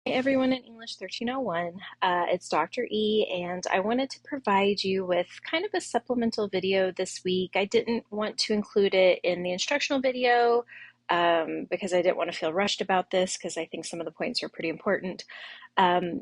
Hey everyone in English 1301. It's Dr. E, and I wanted to provide you with kind of a supplemental video this week. I didn't want to include it in the instructional video because I didn't want to feel rushed about this because I think some of the points are pretty important. Um,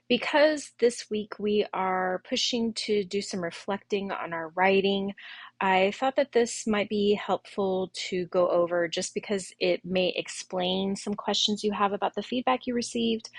because this week we are pushing to do some reflecting on our writing, I thought that this might be helpful to go over just because it may explain some questions you have about the feedback you received.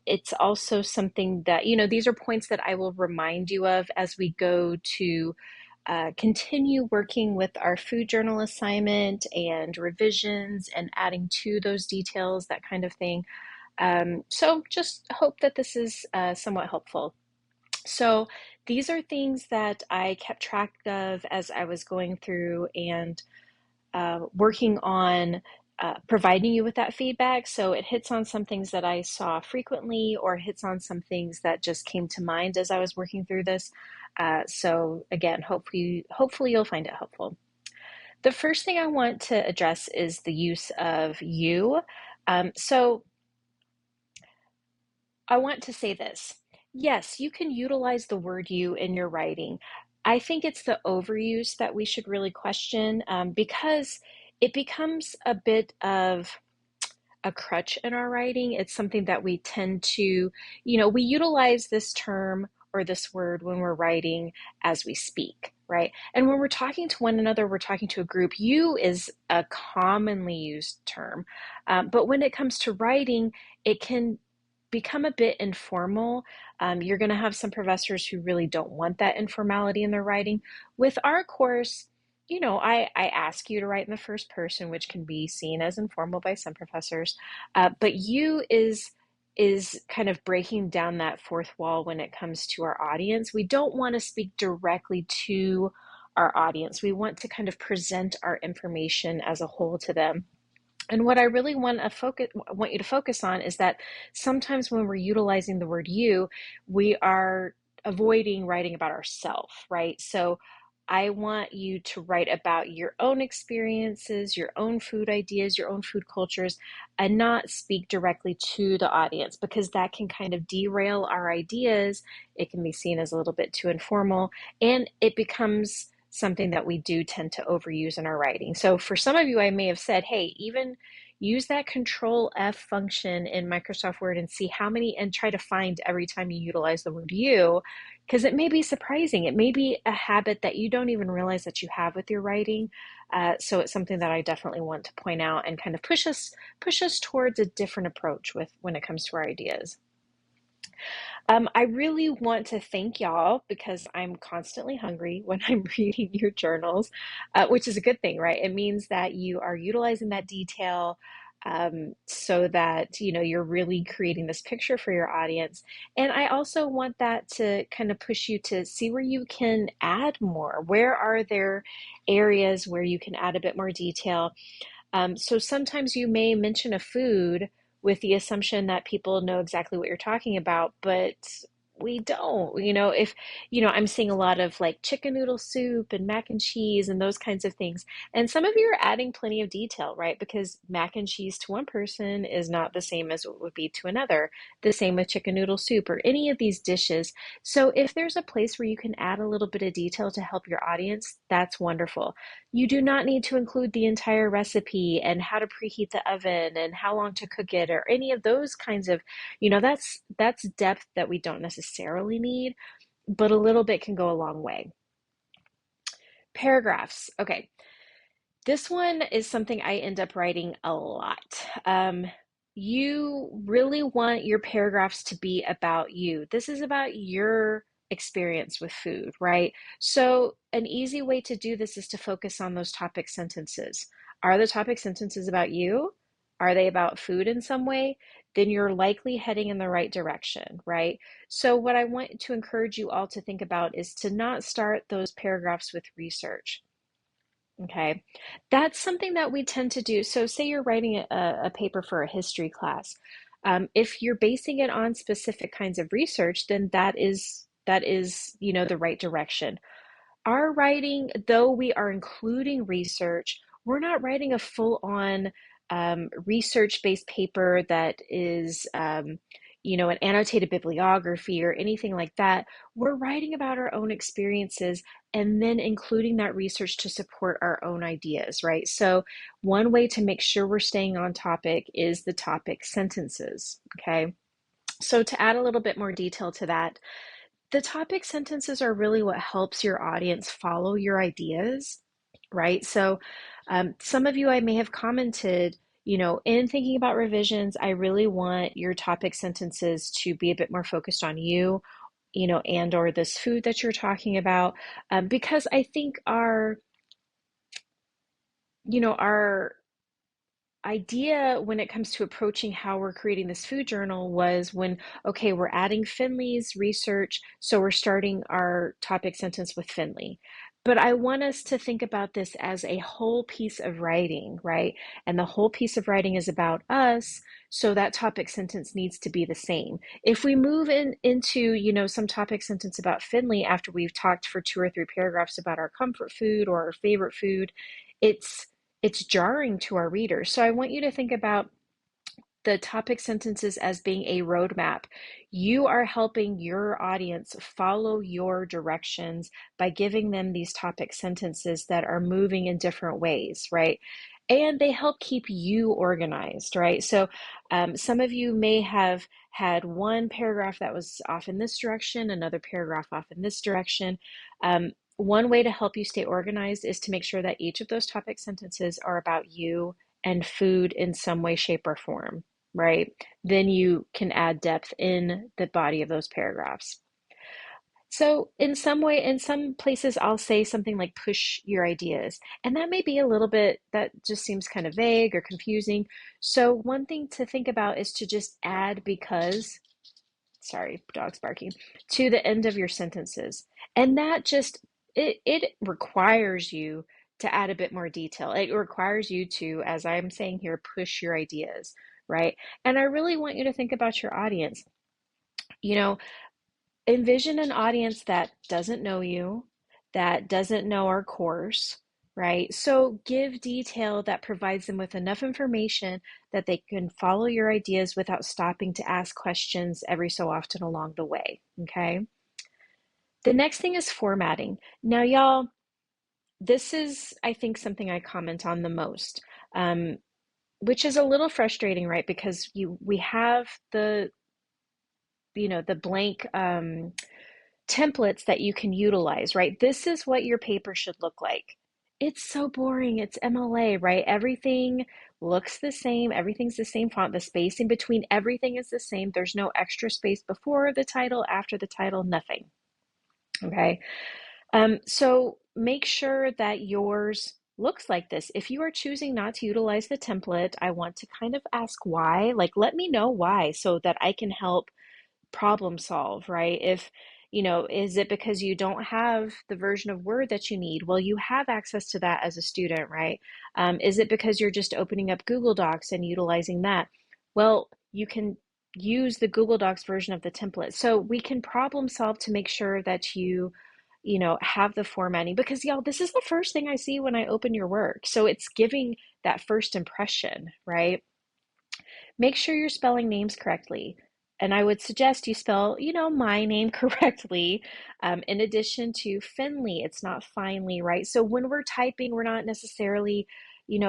It's also something that, these are points that I will remind you of as we go to continue working with our food journal assignment and revisions and adding to those details, that kind of thing. So just hope that this is somewhat helpful. So these are things that I kept track of as I was going through and working on providing you with that feedback. So it hits on some things that I saw frequently or hits on some things that just came to mind as I was working through this. So again, hopefully you'll find it helpful. The first thing I want to address is the use of you. So I want to say this. Yes, you can utilize the word you in your writing. I think it's the overuse that we should really question because it becomes a bit of a crutch in our writing. It's something that we tend to, we utilize this term or this word when we're writing as we speak, right? And when we're talking to one another, we're talking to a group. You is a commonly used term. But when it comes to writing, it can become a bit informal. You're going to have some professors who really don't want that informality in their writing. With our course, I ask you to write in the first person, which can be seen as informal by some professors. But you is kind of breaking down that fourth wall when it comes to our audience. We don't want to speak directly to our audience. We want to kind of present our information as a whole to them. And what I really want you to focus on is that sometimes when we're utilizing the word you, we are avoiding writing about ourselves, right? So I want you to write about your own experiences, your own food ideas, your own food cultures, and not speak directly to the audience because that can kind of derail our ideas. It can be seen as a little bit too informal, and it becomes something that we do tend to overuse in our writing. So for some of you, I may have said, hey, even use that Control F function in Microsoft Word and see how many, and try to find every time you utilize the word you, because it may be surprising. It may be a habit that you don't even realize that you have with your writing. So it's something that I definitely want to point out and kind of push us towards a different approach with when it comes to our ideas. I really want to thank y'all because I'm constantly hungry when I'm reading your journals, which is a good thing, right? It means that you are utilizing that detail so that you're really creating this picture for your audience. And I also want that to kind of push you to see where you can add more. Where are there areas where you can add a bit more detail? So sometimes you may mention a food with the assumption that people know exactly what you're talking about, but we don't. If, I'm seeing a lot of like chicken noodle soup and mac and cheese and those kinds of things. And some of you are adding plenty of detail, right? Because mac and cheese to one person is not the same as it would be to another. The same with chicken noodle soup or any of these dishes. So if there's a place where you can add a little bit of detail to help your audience, that's wonderful. You do not need to include the entire recipe and how to preheat the oven and how long to cook it or any of those kinds of, that's depth that we don't necessarily need, but a little bit can go a long way. Paragraphs. Okay. This one is something I end up writing a lot. You really want your paragraphs to be about you. This is about your experience with food, right? So, an easy way to do this is to focus on those topic sentences. Are the topic sentences about you? Are they about food in some way? Then you're likely heading in the right direction, right? So, what I want to encourage you all to think about is to not start those paragraphs with research. Okay, that's something that we tend to do. So, say you're writing a paper for a history class. If you're basing it on specific kinds of research, then that is the right direction. Our writing, though we are including research, we're not writing a full-on research-based paper that is, an annotated bibliography or anything like that. We're writing about our own experiences and then including that research to support our own ideas, right? So one way to make sure we're staying on topic is the topic sentences, okay? So to add a little bit more detail to that, the topic sentences are really what helps your audience follow your ideas, right? So some of you I may have commented, in thinking about revisions, I really want your topic sentences to be a bit more focused on you, and or this food that you're talking about, because I think our idea when it comes to approaching how we're creating this food journal was when, okay, we're adding Finley's research, so we're starting our topic sentence with Finley. But I want us to think about this as a whole piece of writing, right? And the whole piece of writing is about us, so that topic sentence needs to be the same. If we move into, some topic sentence about Finley after we've talked for 2 or 3 paragraphs about our comfort food or our favorite food, it's it's jarring to our readers. So I want you to think about the topic sentences as being a roadmap. You are helping your audience follow your directions by giving them these topic sentences that are moving in different ways, right? And they help keep you organized, right? So some of you may have had one paragraph that was off in this direction, another paragraph off in this direction. One way to help you stay organized is to make sure that each of those topic sentences are about you and food in some way, shape, or form, right? Then you can add depth in the body of those paragraphs. So in some way, in some places, I'll say something like push your ideas. And that may be a little bit, that just seems kind of vague or confusing. So one thing to think about is to just add because, sorry, dog's barking, to the end of your sentences. And that just, it requires you to add a bit more detail. It requires you to, as I'm saying here, push your ideas, right? And I really want you to think about your audience. You know, envision an audience that doesn't know you, that doesn't know our course, right? So give detail that provides them with enough information that they can follow your ideas without stopping to ask questions every so often along the way, okay? The next thing is formatting. Now, y'all, this is, I think, something I comment on the most, which is a little frustrating, right? Because we have the blank templates that you can utilize, right? This is what your paper should look like. It's so boring. It's MLA, right? Everything looks the same. Everything's the same font. The spacing between everything is the same. There's no extra space before the title, after the title, nothing. Okay. So make sure that yours looks like this. If you are choosing not to utilize the template, I want to kind of ask why. Like, let me know why so that I can help problem solve, right? If, is it because you don't have the version of Word that you need? Well, you have access to that as a student, right? Is it because you're just opening up Google Docs and utilizing that? Well, you can use the Google Docs version of the template. So we can problem solve to make sure that have the formatting, because y'all, this is the first thing I see when I open your work. So it's giving that first impression, right? Make sure you're spelling names correctly. And I would suggest you spell, my name correctly. In addition to Finley, it's not finally, right? So when we're typing, we're not necessarily,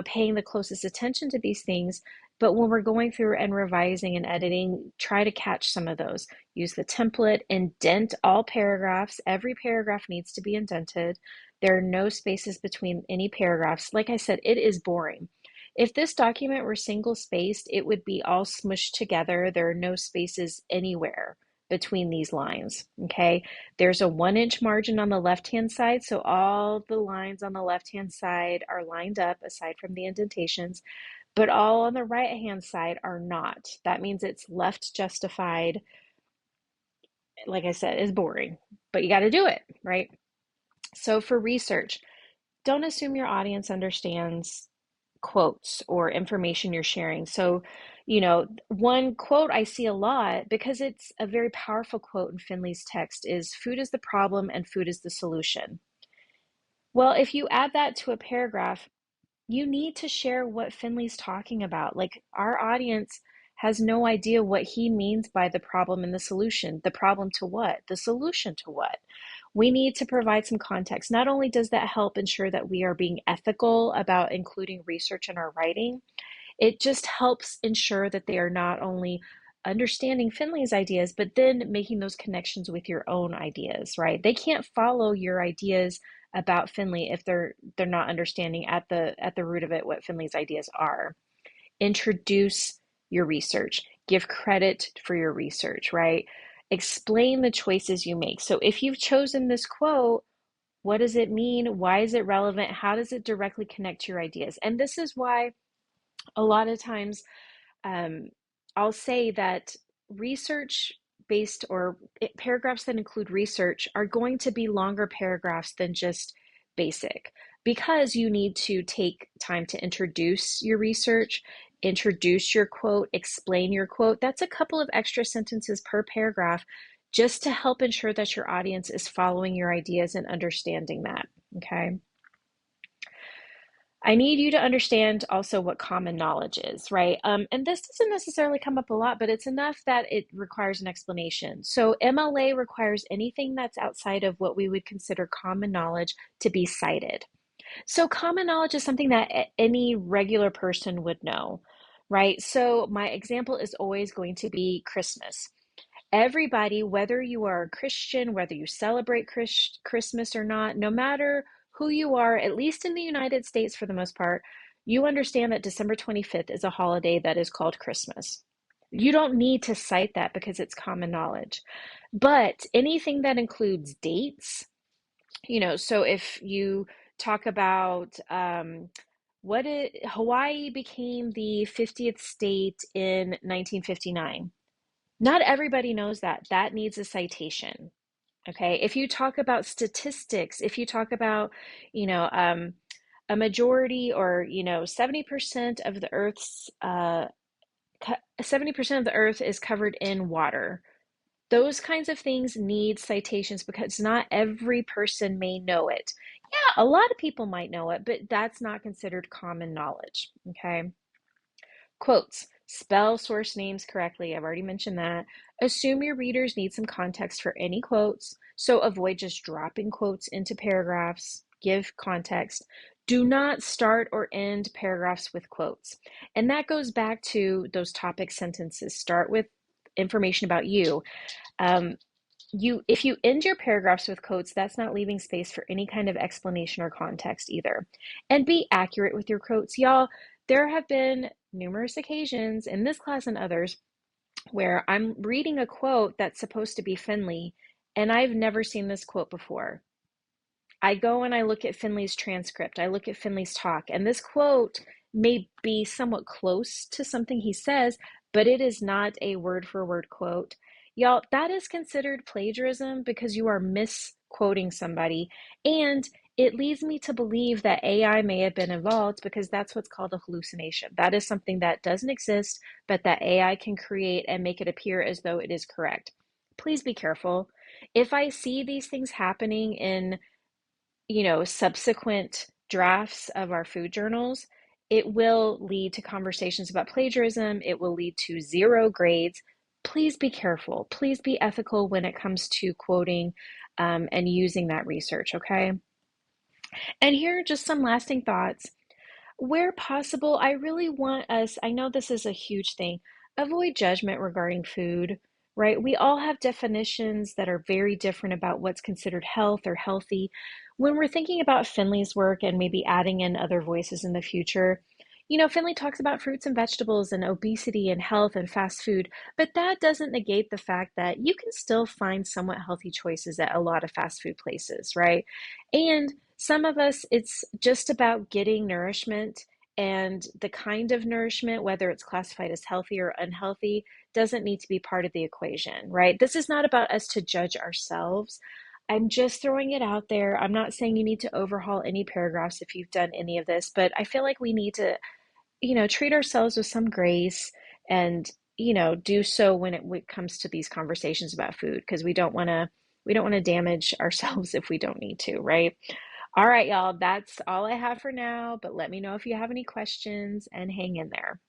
paying the closest attention to these things. But when we're going through and revising and editing, try to catch some of those. Use the template, indent all paragraphs. Every paragraph needs to be indented. There are no spaces between any paragraphs. Like I said, it is boring. If this document were single spaced, it would be all smushed together. There are no spaces anywhere between these lines, okay? There's a 1-inch margin on the left-hand side, so all the lines on the left-hand side are lined up aside from the indentations, but all on the right-hand side are not. That means it's left justified. Like I said, is boring, but you got to do it, right? So for research, don't assume your audience understands quotes or information you're sharing. So, one quote I see a lot because it's a very powerful quote in Finley's text is food is the problem and food is the solution. Well, if you add that to a paragraph, you need to share what Finley's talking about. Like, our audience has no idea what he means by the problem and the solution. The problem to what? The solution to what? We need to provide some context. Not only does that help ensure that we are being ethical about including research in our writing, it just helps ensure that they are not only understanding Finley's ideas, but then making those connections with your own ideas, right? They can't follow your ideas about Finley if they're not understanding at the root of it what Finley's ideas are. Introduce your research. Give credit for your research, right? Explain the choices you make. So if you've chosen this quote, what does it mean? Why is it relevant? How does it directly connect to your ideas? And this is why a lot of times um, I'll say that research based paragraphs that include research are going to be longer paragraphs than just basic because you need to take time to introduce your research, introduce your quote, explain your quote. That's a couple of extra sentences per paragraph just to help ensure that your audience is following your ideas and understanding that. Okay. I need you to understand also what common knowledge is, right? And this doesn't necessarily come up a lot, but it's enough that it requires an explanation. So MLA requires anything that's outside of what we would consider common knowledge to be cited. So common knowledge is something that any regular person would know, right? So my example is always going to be Christmas. Everybody, whether you are a Christian, whether you celebrate Christmas or not, no matter who you are, at least in the United States for the most part, you understand that December 25th is a holiday that is called Christmas. You don't need to cite that because it's common knowledge. But anything that includes dates, so if you talk about Hawaii became the 50th state in 1959. Not everybody knows that. That needs a citation. Okay. If you talk about statistics, if you talk about, you know, um, a majority or, 70% of the Earth's, 70% of the Earth is covered in water. Those kinds of things need citations because not every person may know it. Yeah, a lot of people might know it, but that's not considered common knowledge. Okay. Quotes. Spell source names correctly. I've already mentioned that. Assume your readers need some context for any quotes, so avoid just dropping quotes into paragraphs. Give context. Do not start or end paragraphs with quotes. And that goes back to those topic sentences. Start with information about you. Um, if you end your paragraphs with quotes, that's not leaving space for any kind of explanation or context either. And be accurate with your quotes. Y'all, there have been numerous occasions in this class and others where I'm reading a quote that's supposed to be Finley, and I've never seen this quote before. I go and I look at Finley's transcript, I look at Finley's talk, and this quote may be somewhat close to something he says, but it is not a word for word quote. Y'all, that is considered plagiarism because you are misquoting somebody. And it leads me to believe that AI may have been involved because that's what's called a hallucination. That is something that doesn't exist, but that AI can create and make it appear as though it is correct. Please be careful. If I see these things happening in subsequent drafts of our food journals, it will lead to conversations about plagiarism. It will lead to zero grades. Please be careful. Please be ethical when it comes to quoting and using that research, okay? And here are just some lasting thoughts. Where possible, I really want us, I know this is a huge thing, avoid judgment regarding food, right? We all have definitions that are very different about what's considered health or healthy. When we're thinking about Finley's work and maybe adding in other voices in the future, Finley talks about fruits and vegetables and obesity and health and fast food, but that doesn't negate the fact that you can still find somewhat healthy choices at a lot of fast food places, right? And some of us, it's just about getting nourishment, and the kind of nourishment, whether it's classified as healthy or unhealthy, doesn't need to be part of the equation, right? This is not about us to judge ourselves. I'm just throwing it out there. I'm not saying you need to overhaul any paragraphs if you've done any of this, but I feel like we need to, treat ourselves with some grace and, do so when it comes to these conversations about food, because we don't want to damage ourselves if we don't need to, right? All right, y'all, that's all I have for now, but let me know if you have any questions and hang in there.